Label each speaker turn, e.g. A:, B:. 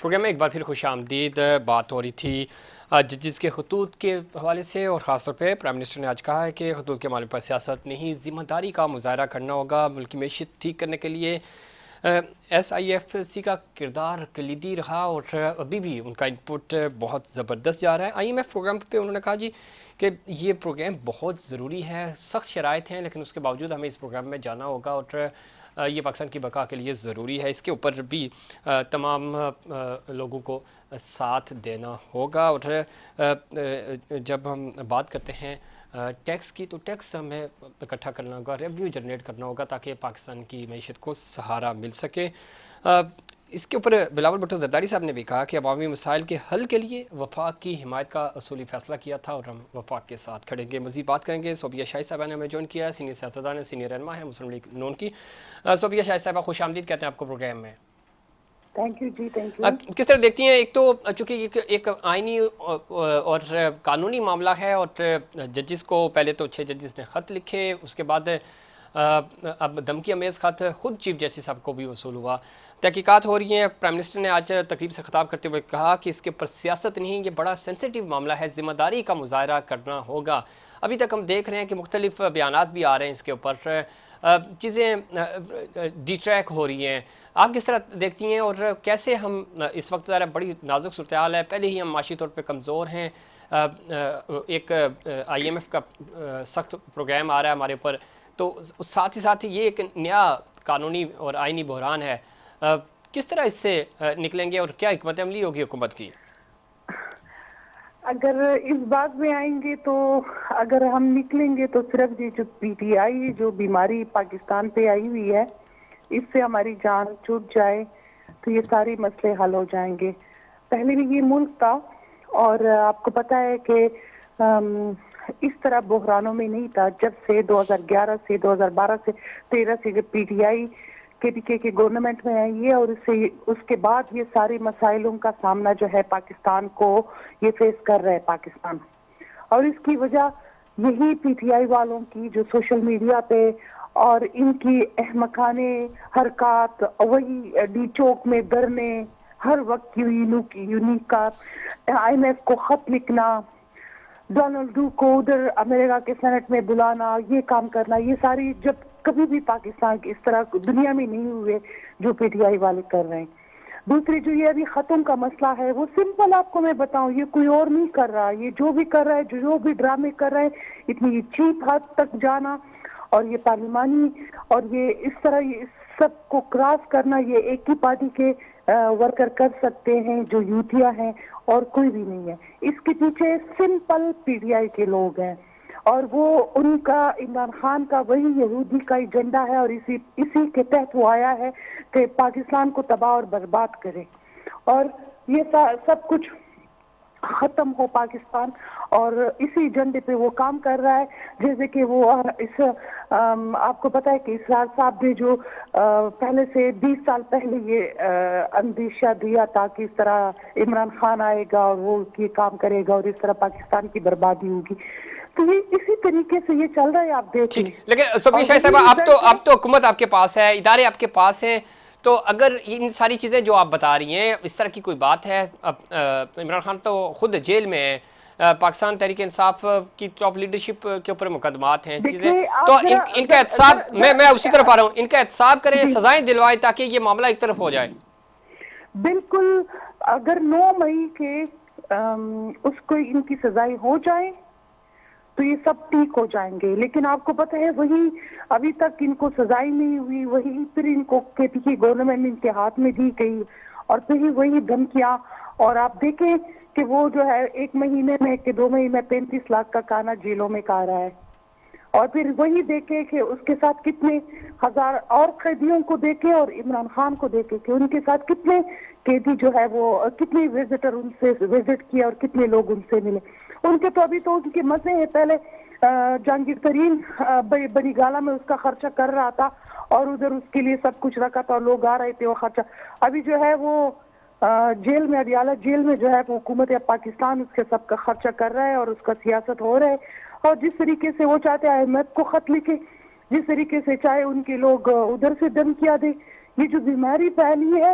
A: Programme میں ایک بار پھر خوش آمدید. بات ہو رہی تھی ججز کے خطوط کے حوالے سے، اور خاص طور پہ پرائم منسٹر نے آج کہا ہے کہ خطوط کے معاملے پر سیاست نہیں، ذمہ داری کا مظاہرہ کرنا ہوگا. ملک کی معیشت ٹھیک کرنے کے لیے ایس آئی ایف سی کا کردار کلیدی رہا، اور ابھی بھی ان کا انپٹ بہت زبردست جا رہا ہے. آئی ایم ایف پروگرام پہ انہوں نے کہا جی کہ یہ پروگرام بہت ضروری ہے، سخت شرائط ہیں لیکن اس کے باوجود ہمیں اس پروگرام میں جانا ہوگا، اور یہ پاکستان کی بقا کے لیے ضروری ہے. اس کے اوپر بھی تمام لوگوں کو ساتھ دینا ہوگا. اور جب ہم بات کرتے ہیں ٹیکس کی، تو ٹیکس ہمیں اکٹھا کرنا ہوگا، ریونیو جنریٹ کرنا ہوگا تاکہ پاکستان کی معیشت کو سہارا مل سکے. اس کے اوپر بلاول بھٹو زرداری صاحب نے بھی کہا کہ عوامی مسائل کے حل کے لیے وفاق کی حمایت کا اصولی فیصلہ کیا تھا، اور ہم وفاق کے ساتھ کھڑیں گے. مزید بات کریں گے. صوبیہ شاہد صاحبہ نے ہمیں جوائن کیا ہے، سینئر سیاستدان ہیں، سینئر رہنما ہے مسلم لیگ نون کی. صوبیہ شاہد صاحبہ خوش آمدید کہتے ہیں آپ کو پروگرام میں.
B: Thank you ji, thank you.
A: کس طرح دیکھتی ہیں؟ ایک تو چونکہ یہ ایک آئینی اور قانونی معاملہ ہے، اور ججز کو پہلے تو 6 ججز نے خط لکھے، اس کے بعد اب دھمکی امیز خط خود چیف جسٹس صاحب کو بھی وصول ہوا. تحقیقات ہو رہی ہیں. پرائم منسٹر نے آج تقریب سے خطاب کرتے ہوئے کہا کہ اس کے اوپر سیاست نہیں، یہ بڑا سینسیٹیو معاملہ ہے، ذمہ داری کا مظاہرہ کرنا ہوگا. ابھی تک ہم دیکھ رہے ہیں کہ مختلف بیانات بھی آ رہے ہیں اس کے اوپر، چیزیں ڈی ٹریک ہو رہی ہیں. آپ کس طرح دیکھتی ہیں، اور کیسے ہم اس وقت ذرا بڑی نازک صورتحال ہے، پہلے ہی ہم معاشی طور پہ کمزور ہیں، ایک آئی ایم ایف کا سخت پروگرام آ رہا ہے ہمارے اوپر، تو ساتھ ہی ساتھ یہ ایک نیا قانونی اور آئینی بحران ہے. کس طرح اس سے نکلیں گے، اور کیا حکمت عملی ہوگی حکومت کی؟
B: اگر اس بات میں آئیں گے تو اگر ہم نکلیں گے تو صرف یہ جو پی ٹی آئی جو بیماری پاکستان پہ آئی ہوئی ہے، اس سے ہماری جان چھوٹ جائے تو یہ سارے مسئلے حل ہو جائیں گے. پہلے بھی یہ ملک تھا، اور آپ کو پتہ ہے کہ اس طرح بحرانوں میں نہیں تھا جب سے 2011 سے 2012 سے 13 سے جب پی ٹی آئی کے گورنمنٹ میں آئی ہے، اور اس کے بعد یہ سارے مسائلوں کا سامنا جو ہے پاکستان کو یہ فیس کر رہے پاکستان. اور اس کی وجہ یہی پی ٹی آئی والوں کی جو سوشل میڈیا پہ اور ان کی احمقانہ حرکات، وہی ڈی چوک میں دھرنے، ہر وقت یونیک کا آئی ایم ایف کو خط لکھنا، ڈونلڈ ٹرمپ کو ادھر امریکہ کے سینٹ میں بلانا، یہ کام کرنا، یہ ساری جب کبھی بھی پاکستان کی اس طرح دنیا میں نہیں ہوئے جو پی ٹی آئی والے کر رہے ہیں. دوسری جو یہ ابھی ختم کا مسئلہ ہے، وہ سمپل آپ کو میں بتاؤں، یہ کوئی اور نہیں کر رہا. یہ جو بھی کر رہا ہے، جو بھی ڈرامے کر رہے ہیں، اتنی چیپ حد تک جانا، اور یہ پارلیمانی اور یہ اس طرح یہ سب کو کراس کرنا، یہ ایک ہی پارٹی کے ورکر کر سکتے ہیں جو یوتھیا ہیں، اور کوئی بھی نہیں ہے. اس کے پیچھے سمپل پی ٹی آئی کے لوگ ہیں، اور وہ ان کا عمران خان کا وہی یہودی کا ایجنڈا ہے، اور اسی کے تحت وہ آیا ہے کہ پاکستان کو تباہ اور برباد کرے، اور یہ سب کچھ ختم ہو پاکستان، اور اسی ایجنڈے پہ وہ کام کر رہا ہے. جیسے کہ وہ آپ کو پتہ ہے کہ اسرار صاحب نے جو پہلے سے 20 سال پہلے یہ اندیشہ دیا تھا کہ اس طرح عمران خان آئے گا اور وہ یہ کام کرے گا اور اس طرح پاکستان کی بربادی ہوگی. تو یہ اسی طریقے سے یہ چل رہا ہے، آپ دیکھیں.
A: لیکن صوبیہ شاہد صاحبہ، اب تو حکومت آپ کے پاس ہے، ادارے آپ کے پاس ہیں، تو اگر ان ساری چیزیں جو آپ بتا رہی ہیں، اس طرح کی کوئی بات ہے، عمران خان تو خود جیل میں ہے، پاکستان تحریک انصاف کی ٹاپ لیڈرشپ کے اوپر مقدمات ہیں، چیزیں، تو ان کا احتساب، میں اسی طرف آ رہا ہوں، ان کا احتساب کریں، سزائیں دلوائیں تاکہ یہ معاملہ ایک طرف ہو جائے.
B: بالکل. اگر 9 مئی کے اس کو ان کی سزائیں ہو جائیں تو یہ سب ٹھیک ہو جائیں گے. لیکن آپ کو پتہ ہے وہی ابھی تک ان کو سزائیں نہیں ہوئی، وہی پھر ان کو گورنمنٹ ان کے ہاتھ میں دی گئی، اور پھر وہی دھمکیاں. اور آپ دیکھیں کہ وہ جو ہے 1 مہینے میں کہ 2 مہینے میں 35 لاکھ کا کھانا جیلوں میں کھا رہا ہے. اور پھر وہی دیکھے کہ اس کے ساتھ کتنے ہزار اور قیدیوں کو دیکھے، اور عمران خان کو دیکھے کہ ان کے ساتھ کتنے قیدی جو ہے وہ کتنے وزٹر ان سے وزٹ کیا اور کتنے لوگ ان سے ملے. ان کے تو ابھی تو ان کے مزے ہیں. پہلے جہانگیر ترین بڑی گالا میں اس کا خرچہ کر رہا تھا، اور ادھر اس کے لیے سب کچھ رکھا تھا، اور لوگ آ رہے تھے وہ خرچہ. ابھی جو ہے وہ جیل میں، عدالت جیل میں جو ہے وہ حکومت پاکستان اس کے سب کا خرچہ کر رہا ہے، اور اس کا سیاست ہو رہا ہے. اور جس طریقے سے وہ چاہتے ہیں احمد کو خط لکھے، جس طریقے سے چاہے ان کے لوگ ادھر سے دھمکیاں دے. یہ جو بیماری پھیلی ہے